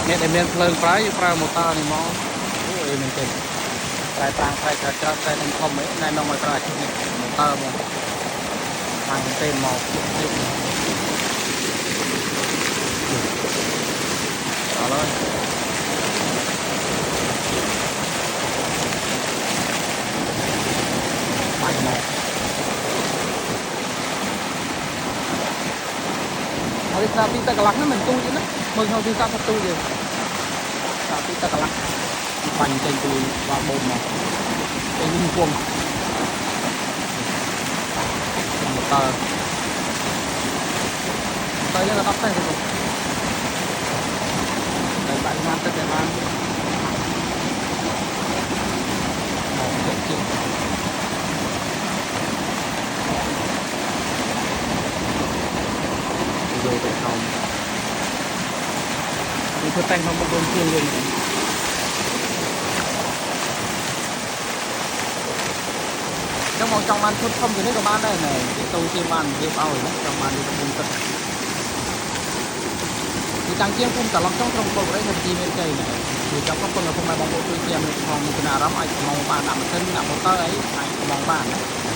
អ្នកដែលមានភ្លើងប្រើយើងប្រើម៉ូទ័រនេះមកអូយមែនទេតែតាំងផ្នែកច្រើនតែនឹងធំឯណែនាំឲ្យប្រើអាជីពនេះម៉ូទ័រមកខាងទេមកទៀតអរឡើយបាញ់មកហើយស្រាប់ទីទឹកកន្លះហ្នឹងមិនទូចទេណាមើលក្នុងទីសាប់ទូចទេស្រាប់ទីទឹកកន្លះបាញ់ចេញពីបាល់បូនមកចេញពីពងម៉ូទ័រទៅយើងដល់តែទៅតែបាញ់មកទឹកតែបានមកទឹកជាយកទៅខំគឺធ្វើតែងក្នុងបបូនជាងវិញចាំមកចង់បានឈុតធំជាងនេះក៏បានដែរណែទៅជាបានរៀបឲ្យណាចង់បានរៀបបបូនទឹកគឺតាំងជាងគុំត្រឡប់ចង់ត្រង់ពលរេនៅទីមានជ័យណែគឺចាំក៏ប៉ុន្តែពុំតែបងប្អូនជួយជាក្នុងចំណារអារម្មណ៍អាចមកបានដាក់ម៉ាស៊ីនដាក់ម៉ូទ័រអីអាចមកបានណា